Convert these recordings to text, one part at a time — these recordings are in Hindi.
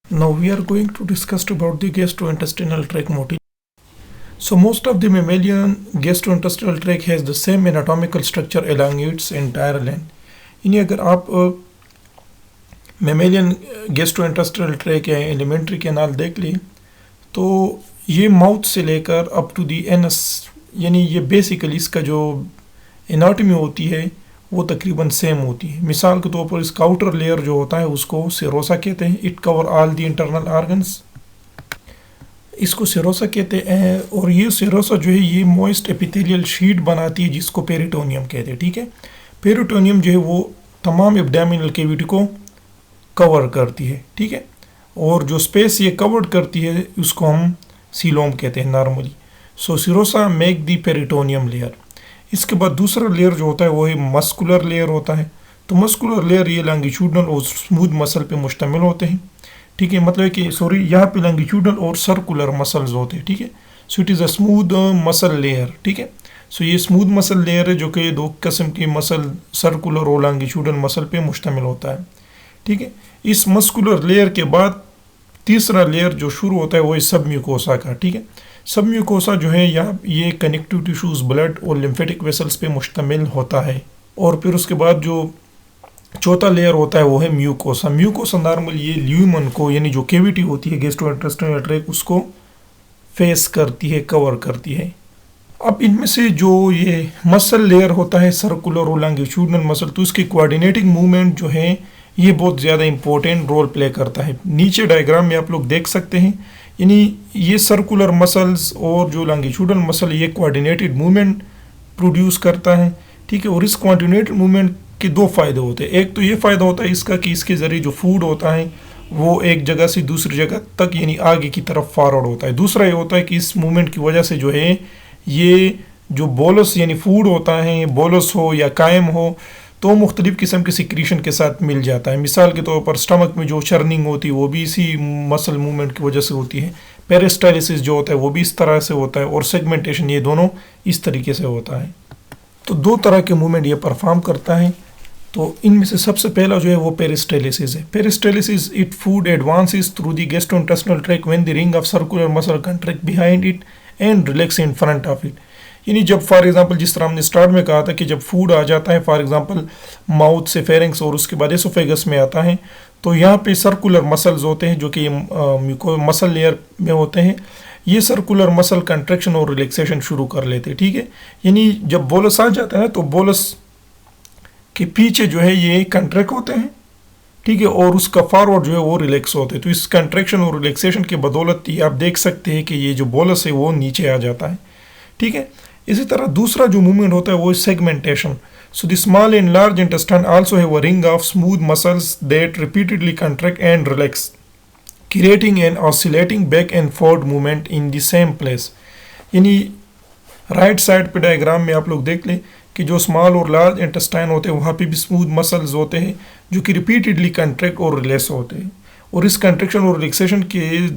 Now we are going to discuss about the gastrointestinal tract motility. So most of the mammalian gastrointestinal tract has the same anatomical structure along its entire length. यानी अगर आप मेमेलियन गैस्ट्रोइंटेस्टिनल ट्रैक या एलिमेंट्री कैनाल देख लें तो ये माउथ से लेकर अप टू दी एनस यानी ये बेसिकली इसका जो एनाटॉमी होती है वो तकरीबन सेम होती है। मिसाल के तौर पर इसका आउटर लेयर जो होता है उसको सेरोसा कहते हैं। It cover all the internal organs, इसको सेरोसा कहते हैं। और ये सेरोसा जो है ये मॉइस्ट एपिथेलियल शीट बनाती है जिसको पेरिटोनियम कहते हैं। ठीक है, पेरिटोनियम जो है वो तमाम एब्डोमिनल कैविटी को कवर करती है। ठीक है, और जो स्पेस ये कवर्ड करती है उसको हम सीलोम कहते हैं normally. So serosa make the peritoneum layer. इसके बाद दूसरा लेयर जो होता है वो है मस्कुलर लेयर होता है। तो मस्कुलर लेयर ये लॉन्गिट्यूडनल और स्मूथ मसल पे मुश्तमिल होते हैं। ठीक है, मतलब कि सॉरी यहाँ पे लॉन्गिट्यूडनल और सर्कुलर मसल्स होते हैं। ठीक है, so it is a smooth muscle layer. ठीक है, सो ये स्मूथ मसल लेयर है जो कि दो किस्म की मसल सर्कुलर और लॉन्गिट्यूडनल मसल पे मुश्तमिल होता है। ठीक है, इस मस्कुलर लेयर के बाद तीसरा लेयर जो शुरू होता है वो है सब म्यूकोसा का। ठीक है, सब म्यूकोसा जो है यहाँ ये कनेक्टिव टिश्यूज ब्लड और लिम्फेटिक वेसल्स पे मुश्तमिल होता है। और फिर उसके बाद जो चौथा लेयर होता है वो है म्यूकोसा। म्यूकोसा नॉर्मल ये ल्यूमन को यानी जो कैविटी होती है गैस्ट्रोइंटेस्टिनल ट्रैक्ट उसको फेस करती है, कवर करती है। अब इनमें से जो ये मसल लेयर होता है सर्कुलर और लॉन्गिट्यूडनल मसल, तो इसकी कोऑर्डिनेटिंग मूवमेंट जो है ये बहुत ज़्यादा इंपॉर्टेंट रोल प्ले करता है। नीचे डायग्राम में आप लोग देख सकते हैं, यानी ये सर्कुलर मसल्स और जो लॉन्गिट्यूडनल मसल ये कोऑर्डिनेटेड मूवमेंट प्रोड्यूस करता है। ठीक है, और इस कोऑर्डिनेटेड मूवमेंट के दो फ़ायदे होते हैं। एक तो ये फ़ायदा होता है इसका कि इसके ज़रिए जो फूड होता है वो एक जगह से दूसरी जगह तक यानी आगे की तरफ फॉरवर्ड होता है। दूसरा ये होता है कि इस मूवमेंट की वजह से जो है ये जो बोलस यानी फूड होता है, बोलस हो या कायम हो, तो मुख्तलिफ़ किस्म के सिक्रीशन के साथ मिल जाता है। मिसाल के तौर पर स्टमक में जो चर्निंग होती है वो भी इसी मसल मूवमेंट की वजह से होती है। पेरिस्टालिसिस जो होता है वो भी इस तरह से होता है, और सेगमेंटेशन ये दोनों इस तरीके से होता है। तो दो तरह के मूवमेंट ये परफॉर्म करता है। तो इनमें से सबसे पहला जो है वो पेरिस्टालिसिस है। Peristalsis it food advances through the gastrointestinal tract when the ring of circular muscle contract behind it and relax in front of it. यानी जब फॉर एग्जांपल जिस तरह हमने स्टार्ट में कहा था कि जब फूड आ जाता है फॉर एग्जांपल माउथ से फेरिंग्स और उसके बाद एसोफेगस में आता है, तो यहाँ पे सर्कुलर मसल्स होते हैं जो कि मसल लेयर में होते हैं। ये सर्कुलर मसल कंट्रैक्शन और रिलैक्सेशन शुरू कर लेते हैं। ठीक है, यानी जब बोलस आ जाता है तो बोलस के पीछे जो है ये कंट्रैक्ट होते हैं। ठीक है, और उसका फॉरवर्ड जो है वो रिलैक्स होते हैं। तो इस कंट्रैक्शन और रिलैक्सेशन की बदौलत ये आप देख सकते हैं कि ये जो बोलस है वो नीचे आ जाता है। ठीक है, इसी तरह दूसरा जो मूवमेंट होता है वो segmentation. So the small and large intestine also have a ring of smooth muscles that repeatedly contract and relax, creating an oscillating back and fourth movement in the same place. यानी राइट साइड पे डायग्राम में आप लोग देख लें कि जो स्मॉल और लार्ज इंटेस्टाइन होते हैं वहाँ पे भी स्मूथ मसल्स होते हैं जो कि रिपीटेडली कंट्रैक्ट और रिलैक्स होते हैं, और इस कंट्रैक्शन और रिलैक्सेशन के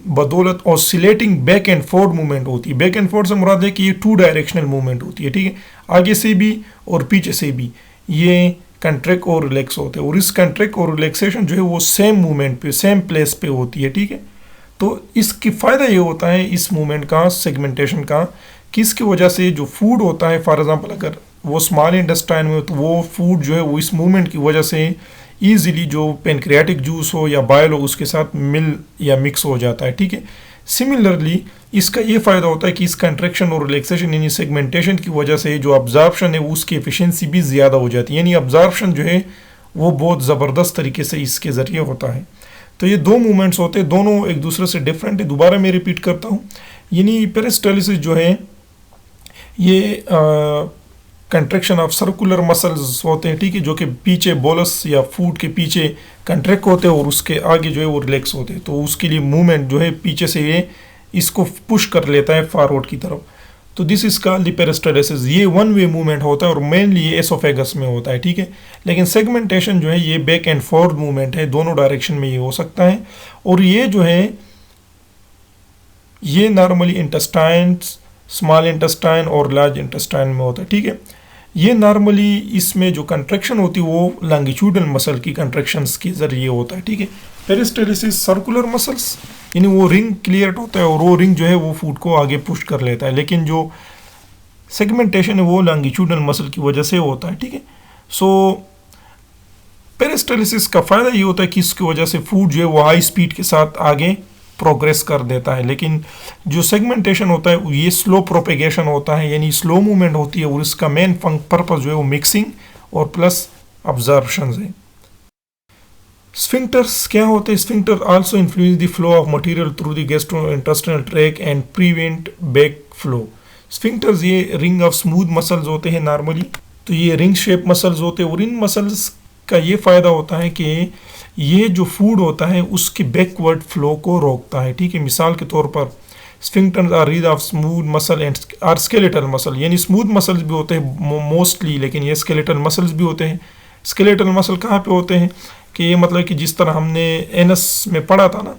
बदौलत oscillating back and fourth movement होती है। बैक एंड फोर्थ से मुराद है कि ये टू डायरेक्शनल मूवमेंट होती है। ठीक है, आगे से भी और पीछे से भी ये कंट्रैक्ट और रिलैक्स होते हैं, और इस कंट्रैक्ट और रिलैक्सेशन जो है वो सेम मूवमेंट पे सेम प्लेस पे होती है। ठीक है, तो इसकी फ़ायदा ये होता है इस मूवमेंट का, सेगमेंटेशन का, कि इसकी वजह से जो फूड होता है फॉर एग्जांपल अगर वो स्मॉल इंटेस्टाइन में तो वो फूड जो है वो इस मूवमेंट की वजह से ईजिली जो पेनक्रियाटिक जूस हो या बाइल हो उसके साथ मिल या मिक्स हो जाता है। ठीक है, सिमिलरली इसका ये फ़ायदा होता है कि इस कंट्रैक्शन और रिलैक्सेशन यानी सेगमेंटेशन की वजह से जो अब्जॉर्प्शन है उसकी एफिशिएंसी भी ज़्यादा हो जाती है। यानी अब्जॉर्प्शन जो है वो बहुत ज़बरदस्त तरीके से इसके ज़रिए होता है। तो ये दो मूवमेंट्स होते हैं, दोनों एक दूसरे से डिफरेंट है। दोबारा मैं रिपीट करता हूँ, यानी पेरिस्टालिसिस जो है ये कंट्रैक्शन ऑफ सर्कुलर मसल्स होते हैं। ठीक है, जो कि पीछे बोलस या फूड के पीछे कंट्रैक्ट होते हैं और उसके आगे जो है वो रिलैक्स होते हैं। तो उसके लिए मूवमेंट जो है पीछे से ये इसको पुश कर लेता है फॉरवर्ड की तरफ। तो दिस इज कॉल्ड पेरिस्टालिसिस। ये वन वे मूवमेंट होता है और मेनली ये एसोफेगस में होता है। ठीक है, लेकिन सेगमेंटेशन जो है ये बैक एंड फोर्थ मूवमेंट है, दोनों डायरेक्शन में ये हो सकता है। और ये जो है ये नॉर्मली इंटेस्टाइन, स्मॉल इंटेस्टाइन और लार्ज इंटेस्टाइन में होता है। ठीक है, ये नॉर्मली इसमें जो कंट्रैक्शन होती है वो लॉन्गिट्यूडनल मसल की कंट्रैक्शंस के ज़रिए होता है। ठीक है, पेरिस्टालिसिस सर्कुलर मसल्स, यानी वो रिंग क्लियर होता है और वो रिंग जो है वो फूड को आगे पुश कर लेता है, लेकिन जो सेगमेंटेशन है वो लॉन्गिट्यूडनल मसल की वजह से होता है, ठीक है। सो पेरिस्टालिसिस का फ़ायदा ये होता है कि इसकी वजह से फूड जो है वो हाई स्पीड के साथ आगे प्रोग्रेस कर देता है, लेकिन जो सेगमेंटेशन होता है ये स्लो प्रोपेगेशन होता है, यानी स्लो मूवमेंट होती है, और इसका मेन पर्पस जो है वो मिक्सिंग और प्लस अब्जॉर्प्शन है। स्फिंक्टर्स क्या होते हैं? Sphincter also influence the flow of material through the gastrointestinal tract and prevent back flow. Sphincters ये रिंग ऑफ स्मूथ मसल्स होते हैं नॉर्मली, तो ये रिंग शेप मसल्स होते हैं, और इन मसल्स का ये फ़ायदा होता है कि ये जो फूड होता है उसके बैकवर्ड फ्लो को रोकता है, ठीक है। मिसाल के तौर पर sphincters are made of smooth muscle and are skeletal muscle, यानी स्मूथ मसल्स भी होते हैं मोस्टली, लेकिन ये स्केलेटल मसल्स भी होते हैं। स्केलेटल मसल कहाँ पे होते हैं कि ये मतलब कि जिस तरह हमने एनस में पढ़ा था ना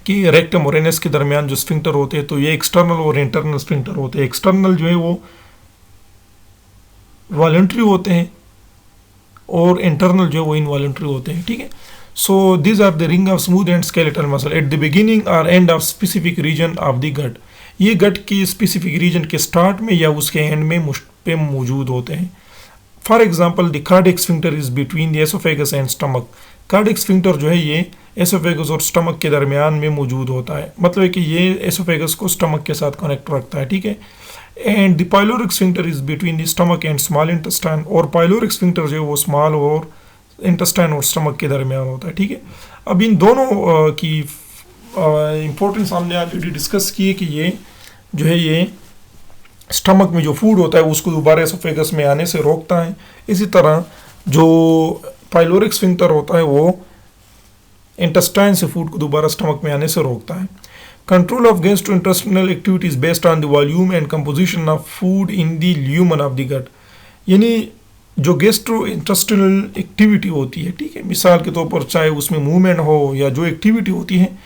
कि रेक्टम और एनस के दरमियान जो स्फिंक्टर होते हैं, तो ये एक्सटर्नल और इंटरनल स्फिंक्टर होते हैं। एक्सटर्नल जो है वो वॉलंटरी होते हैं और इंटरनल जो है वो इनवॉलंटरी होते हैं, ठीक है। So this are the ring of smooth and skeletal muscle at the beginning और end of specific region of the gut. ये गट की स्पेसिफिक रीजन के स्टार्ट में या उसके एंड में पे मौजूद होते हैं। For example the cardiac sphincter is between the oesophagus and stomach. Cardiac sphincter जो है ये एसोफेगस और स्टमक के दरमियान में मौजूद होता है, मतलब है कि ये एसोफेगस को स्टमक के साथ कनेक्ट रखता है, ठीक है। And the pyloric sphincter is between the stomach and small intestine, और पाइलोरिक स्फिंक्टर जो है वो स्मॉल और इंटेस्टाइन और स्टमक के दरमियान होता है, ठीक है। अब इन दोनों की इम्पोर्टेंस हमने ऑलरेडी डिस्कस की है कि ये जो है ये स्टमक में जो फूड होता है उसको दोबारा एसोफेगस में आने से रोकता है। इसी तरह जो पाइलोरिक स्फिंक्टर होता है वो इंटेस्टाइन से फूड को दोबारा स्टमक में आने से रोकता है। Control of gastrointestinal activity is based on the volume and composition of food in the lumen of the gut, यानी जो गैस्ट्रोइंटेस्टाइनल एक्टिविटी होती है, ठीक है, मिसाल के तौर पर चाहे उसमें मूवमेंट हो या जो एक्टिविटी होती है,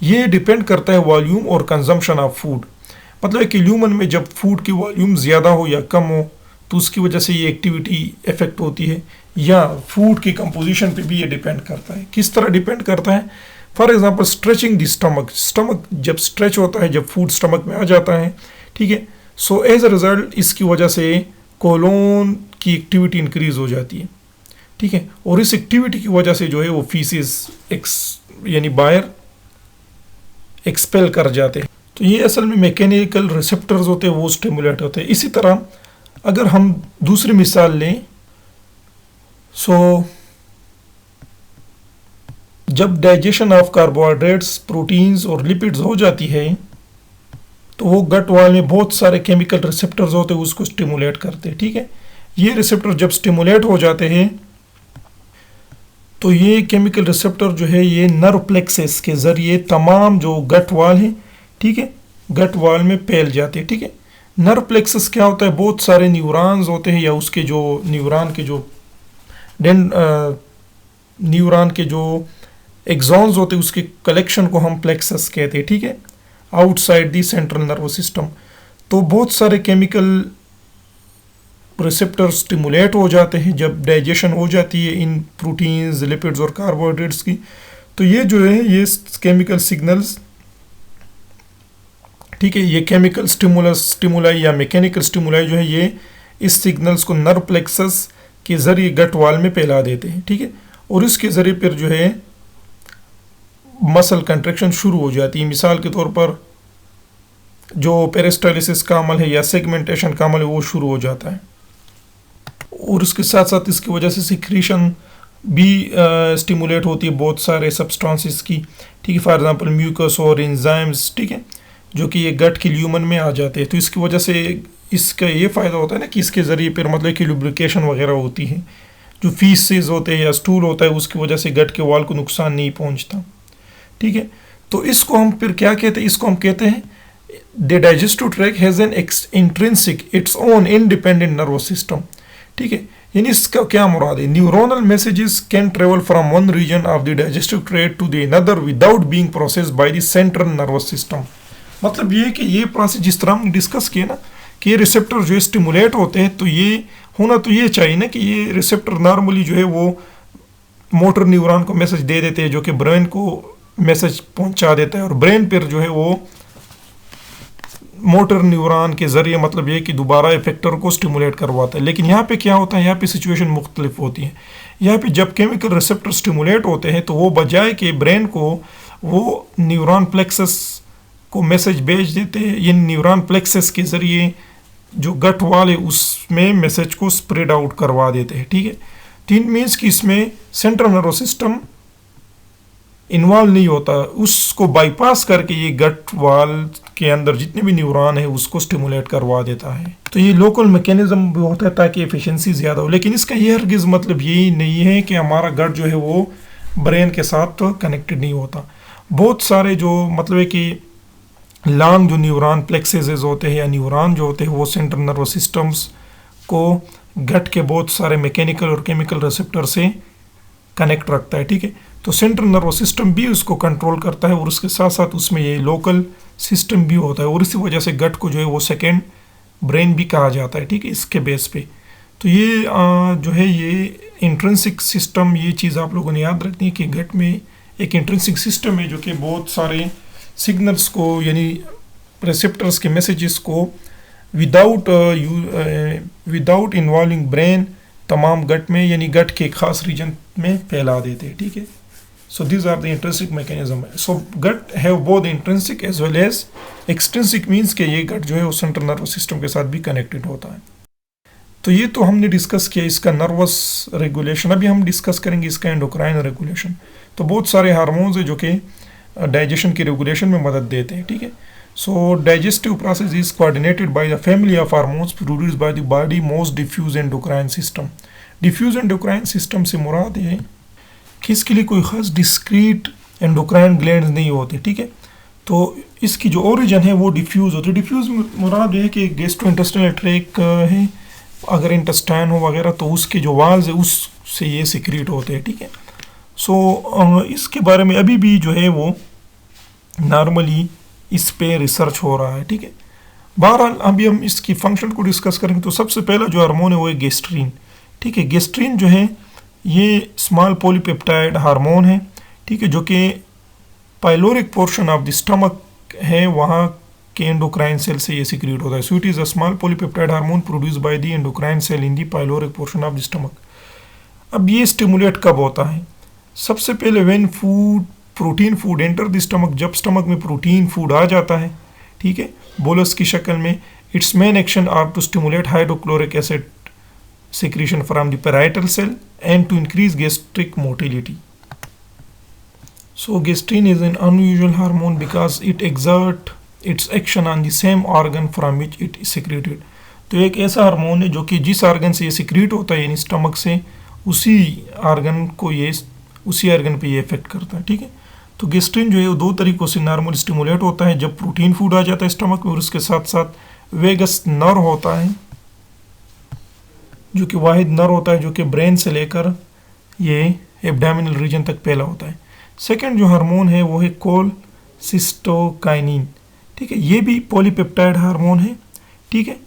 ये डिपेंड करता है वॉल्यूम और कंजम्पशन ऑफ फूड। मतलब है कि ल्यूमन में जब फूड की वॉल्यूम ज़्यादा हो या कम हो तो उसकी वजह से ये एक्टिविटी इफेक्ट होती है, या फूड की कंपोजिशन पे भी ये डिपेंड करता है। किस तरह डिपेंड करता है? For example stretching the stomach, stomach जब स्ट्रेच होता है, जब फूड स्टमक में आ जाता है, ठीक है, सो एज अ रिजल्ट इसकी वजह से कोलोन की एक्टिविटी इंक्रीज हो जाती है, ठीक है, और इस एक्टिविटी की वजह से जो है वो फीसिस यानी बाहर एक्सपेल कर जाते हैं। तो ये असल में मैकेनिकल रिसेप्टर्स होते हैं, वो स्टिमुलेट होते हैं। इसी तरह अगर हम दूसरी मिसाल लें, सो जब डाइजेशन ऑफ कार्बोहाइड्रेट्स, प्रोटीन्स और लिपिड्स हो जाती है तो वो गट वाल में बहुत सारे केमिकल रिसेप्टर्स होते हैं, उसको स्टिमुलेट करते हैं, ठीक है। ये रिसेप्टर जब स्टिमुलेट हो जाते हैं तो ये केमिकल रिसेप्टर जो है ये नर्व प्लेक्सेस के ज़रिए तमाम जो गट वाल है, ठीक है, गट वाल में फैल जाते हैं, ठीक है। नर्व प्लेक्सेस क्या होता है? बहुत सारे न्यूरॉन्स होते हैं, या उसके जो न्यूरॉन के जो एक्सॉन्स होते हैं उसके कलेक्शन को हम प्लेक्सस कहते हैं, ठीक है, outside the central nervous system. तो बहुत सारे केमिकल रिसेप्टर स्टिमुलेट हो जाते हैं जब डाइजेशन हो जाती है इन प्रोटीन्स, लिपिड्स और कार्बोहाइड्रेट्स की। तो ये जो है ये केमिकल सिग्नल्स, ठीक है, ये केमिकल स्टिमुलाई या मैकेनिकल स्टिमुलाई जो है ये इस सिग्नल्स को नर्व प्लेक्सस के ज़रिए गट वाल में फैला देते हैं, ठीक है, और इसके ज़रिए फिर जो है मसल कंट्रैक्शन शुरू हो जाती है। मिसाल के तौर पर जो पेरिस्टालिसिस का अमल है या सेगमेंटेशन का अमल है वो शुरू हो जाता है, और उसके साथ साथ इसकी वजह से सिक्रीशन भी स्टिमुलेट होती है बहुत सारे सब्सटेंसेस की, ठीक है, फॉर एग्जांपल म्यूकस और एंजाइम्स, ठीक है, जो कि ये गट की ल्यूमन में आ जाते हैं। तो इसकी वजह से इसका ये फ़ायदा होता है ना कि इसके ज़रिए फिर मतलब कि लुब्रिकेशन वगैरह होती है, जो फीसेस होते हैं या स्टूल होता है उसकी वजह से गट के वॉल को नुकसान नहीं पहुंचता, ठीक है। तो इसको हम फिर क्या कहते हैं? इसको हम कहते हैं the digestive tract has an intrinsic its own independent nervous system, ठीक है। यानी इसका क्या मुराद है? Neuronal messages can travel from one region of the digestive tract to the another without being processed by the central nervous system. मतलब ये कि ये प्रोसेस जिस तरह हमने डिस्कस किया ना कि ये रिसेप्टर जो स्टिमुलेट होते हैं, तो ये होना तो ये चाहिए ना कि ये रिसेप्टर नॉर्मली जो है वो मोटर न्यूरॉन को मैसेज दे देते हैं जो कि ब्रेन को मैसेज पहुंचा देता है, और ब्रेन फिर जो है वो मोटर न्यूरॉन के ज़रिए मतलब ये कि दोबारा इफेक्टर को स्टिमुलेट करवाता है। लेकिन यहाँ पे क्या होता है, यहाँ पे सिचुएशन मुख्तलिफ होती है। यहाँ पे जब केमिकल रिसेप्टर स्टिमुलेट होते हैं तो वो बजाय कि ब्रेन को वो न्यूरॉन प्लेक्सस को मैसेज भेज देते हैं, ये न्यूरॉन प्लेक्सस के ज़रिए जो गट वाले उसमें मैसेज को स्प्रेड आउट करवा देते हैं। ठीक है, तो इन मीन्स कि इसमें सेंट्रल नर्वस सिस्टम इन्वॉल्व नहीं होता, उसको बाईपास करके ये गट वाल के अंदर जितने भी न्यूरॉन है उसको स्टिमुलेट करवा देता है। तो ये लोकल मैकेनिज्म भी होता है ताकि एफिशिएंसी ज़्यादा हो, लेकिन इसका ये हरगिज़ मतलब यही नहीं है कि हमारा गट जो है वो ब्रेन के साथ कनेक्टेड नहीं होता। बहुत सारे जो मतलब है कि लॉन्ग जो न्यूरॉन प्लेक्सेस होते हैं या न्यूरॉन जो होते हैं वो सेंट्रल नर्वस सिस्टम्स को गट के बहुत सारे मैकेनिकल और केमिकल रिसेप्टर से कनेक्ट रखता है। ठीक है, तो सेंट्रल नर्वस सिस्टम भी उसको कंट्रोल करता है और उसके साथ साथ उसमें ये लोकल सिस्टम भी होता है, और इसी वजह से गट को जो है वो सेकेंड ब्रेन भी कहा जाता है। ठीक है, इसके बेस पे तो ये जो है ये इंट्रिंसिक सिस्टम, ये चीज़ आप लोगों ने याद रखनी है कि गट में एक इंट्रिंसिक सिस्टम है जो कि बहुत सारे सिग्नल्स को यानी रिसेप्टर्स के मैसेजेस को विदाउट इन्वॉल्विंग ब्रेन तमाम गट में यानी गट के खास रीजन में फैला देते हैं। ठीक है, so these are the intrinsic mechanism. So gut have both intrinsic as well as extrinsic, means के ये गट जो है वो सेंट्रल नर्वस सिस्टम के साथ भी कनेक्टेड होता है। तो ये तो हमने डिस्कस किया इसका नर्वस रेगुलेशन। अभी हम डिस्कस करेंगे इसका एंडोक्राइन रेगुलेशन। तो बहुत सारे हार्मोन्स है जो कि डाइजेशन की रेगुलेशन में मदद देते हैं। ठीक है, so digestive process is coordinated by the family of hormones produced by the body most diffuse endocrine system. Diffuse endocrine system से मुराद है कि इसके लिए कोई खास डिस्क्रीट एंडोक्राइन ग्लैंड्स नहीं होते। ठीक है, तो इसकी जो ओरिजिन है वो डिफ्यूज होती है। डिफ्यूज मुराद है कि गैस्ट्रोइंटेस्टाइनल ट्रैक्ट है, अगर इंटेस्टाइन हो वगैरह तो उसके जो वाल्स है उससे ये सिक्रीट होते हैं। ठीक है, सो इसके बारे में अभी भी जो है वो नॉर्मली इस पे रिसर्च हो रहा है। ठीक है, बहरहाल अभी हम इसकी फंक्शन को डिस्कस करेंगे। तो सबसे पहला जो हार्मोन है वो है गेस्ट्रीन। ठीक है, गेस्ट्रीन जो है ये स्मॉल पॉलीपेप्टाइड हार्मोन है। ठीक है, जो कि pyloric portion of the stomach है वहाँ के एंडोक्राइन सेल से ये सिक्रीट होता है। So it is a small polypeptide hormone produce by the endocrine cell in the pyloric portion of the stomach. अब ये स्टिमुलेट कब होता है? सबसे पहले when protein food enter the stomach, जब स्टमक में प्रोटीन फूड आ जाता है। ठीक है, बोलस की शक्ल में। Its main action are to stimulate hydrochloric acid secretion from the parietal cell and to increase gastric motility. So gastrin is an unusual hormone because it exerts its action on the same organ from which it is secreted. तो एक ऐसा हार्मोन है जो कि जिस ऑर्गन से ये सिक्रीट होता है यानी स्टमक से, उसी ऑर्गन को ये उसी ऑर्गन पे ये इफेक्ट करता है। ठीक है, तो गेस्ट्रिन जो है वो दो तरीक़ों से नॉर्मल स्टिमुलेट होता है, जब प्रोटीन फूड आ जाता है स्टमक में, और उसके साथ साथ वेगस नर्व होता है जो कि वाहिद नर्व होता है जो कि ब्रेन से लेकर ये एब्डोमिनल रीजन तक फैला होता है। सेकंड जो हार्मोन है वो है कोलसिस्टोकाइनिन। ठीक है, ये भी पॉलीपेप्टाइड हार्मोन है। ठीक है,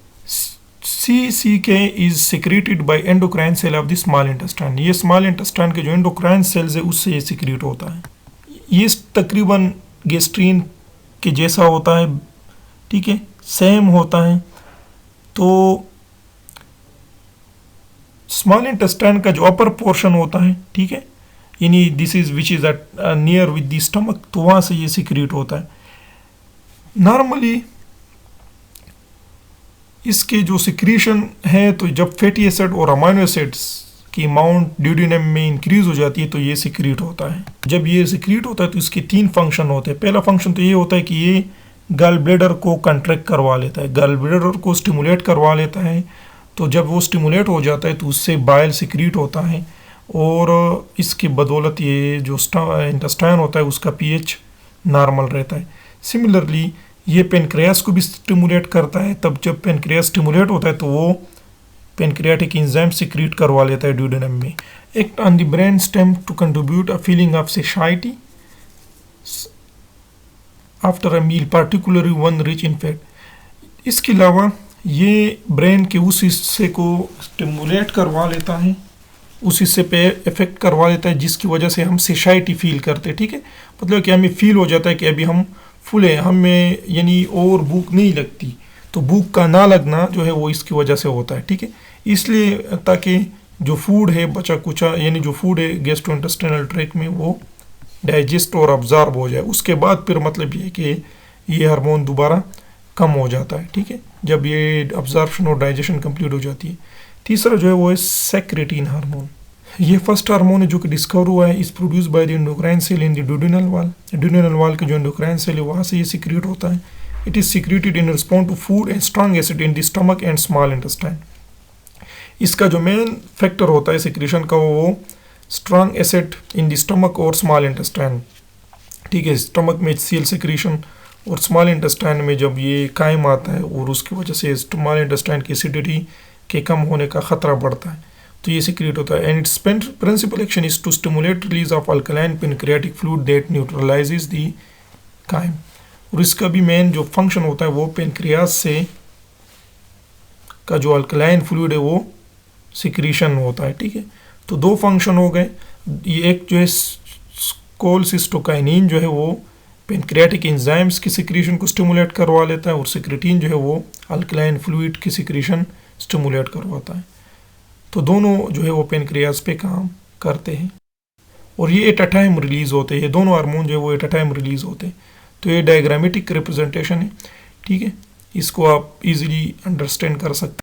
CCK is secreted by endocrine cell of the small intestine. ये स्मॉल इंटेस्टाइन के जो एंडोक्राइन सेल्स है उससे ये सिक्रेट होता है। ये तकरीबन गेस्ट्रीन के जैसा होता है। ठीक है, सेम होता है। तो स्मॉल इंटेस्टाइन का जो अपर पोर्शन होता है, ठीक है, यानी this is which is near with the stomach, तो वहाँ से ये सिक्रीट होता है। नॉर्मली इसके जो सिक्रीशन है तो जब फैटी एसिड और अमाइनो एसिड्स की अमाउंट ड्यूडेनम में इंक्रीज हो जाती है तो ये सिक्रीट होता है। जब ये सिक्रीट होता है तो इसके 3 फंक्शन होते हैं। पहला फंक्शन तो ये होता है कि ये गल ब्लैडर को कंट्रैक्ट करवा लेता है, गल ब्लैडर को स्टिमुलेट करवा लेता है। तो जब वो स्टिमुलेट हो जाता है तो उससे बाइल सिक्रीट होता है, और इसकी बदौलत ये जो इंटेस्टाइन होता है उसका पीएच नॉर्मल रहता है। सिमिलरली ये पेनक्रियास को भी स्टिमुलेट करता है। तब जब पेनक्रियास स्टिमुलेट होता है तो वो पेनक्रियाटिक एंजाइम सिक्रीट करवा लेता है ड्यूडेनम में। Act on the brain stem to contribute a feeling of satiety after a meal, particularly one rich in fat. इसके अलावा ये ब्रेन के उस हिस्से को स्टिमुलेट करवा लेता है उस हिस्से पे इफेक्ट करवा देता है जिसकी वजह से हम सेशाइटी फील करते हैं, ठीक है। मतलब कि हमें फील हो जाता है कि अभी हम फुल है, हमें यानी और भूख नहीं लगती। तो भूख का ना लगना जो है वो इसकी वजह से होता है, ठीक है। इसलिए ताकि जो फूड है बचा कुचा, यानी जो फूड है गैस्ट्रोइंटेस्टाइनल ट्रैक्ट में वो डाइजेस्ट और अब्जॉर्ब हो जाए, उसके बाद फिर मतलब ये कि ये हार्मोन दोबारा कम हो जाता है, ठीक है, जब ये अब्जॉर्प्शन और डाइजेशन कंप्लीट हो जाती है। तीसरा जो है वो है सेक्रेटिन हार्मोन। ये फर्स्ट हार्मोन है जो कि डिस्कवर हुआ है, is produce by the endocrine cell in the duodenal wall. Duodenal wall के जो एंडोक्राइन सेल है वहाँ से ये सिक्रिएट होता है। It is secreted in response to food and strong acid in the stomach and small intestine. इसका जो मेन फैक्टर होता है सिक्रेशन का वो strong acid in the stomach और स्मॉल इंटेस्टाइन, ठीक है। स्टमक में HCl सिक्रेशन और स्मॉल इंटेस्टाइन में जब ये कायम आता है और उसकी वजह से स्मॉल इंटेस्टाइन की एसिडिटी के कम होने का खतरा बढ़ता है, तो ये सिक्रेट होता है। And its principal action is to stimulate release of alkaline pancreatic fluid that neutralizes the chyme. और इसका भी मेन जो फंक्शन होता है वो पेनक्रियास से का जो अल्कलाइन फ्लूइड है वो सिक्रीशन होता है, ठीक है। तो दो फंक्शन हो गए। ये एक जो है कोलसिस्टोकाइनिन जो है वो पेनक्रियाटिक एंजाइम्स की सिक्रीशन को स्टिमुलेट करवा लेता है और सिक्रेटिन जो है वो अल्कलाइन फ्लूइड की सिक्रीशन स्टिमुलेट करवाता है। तो दोनों जो है वो पेनक्रियास पे काम करते हैं और ये एट अ टाइम रिलीज होते हैं। ये दोनों हार्मोन जो है वो एट अ टाइम रिलीज होते हैं। तो ये डायग्रामेटिक रिप्रेजेंटेशन है, ठीक है। इसको आप इजीली अंडरस्टैंड कर सकते हैं।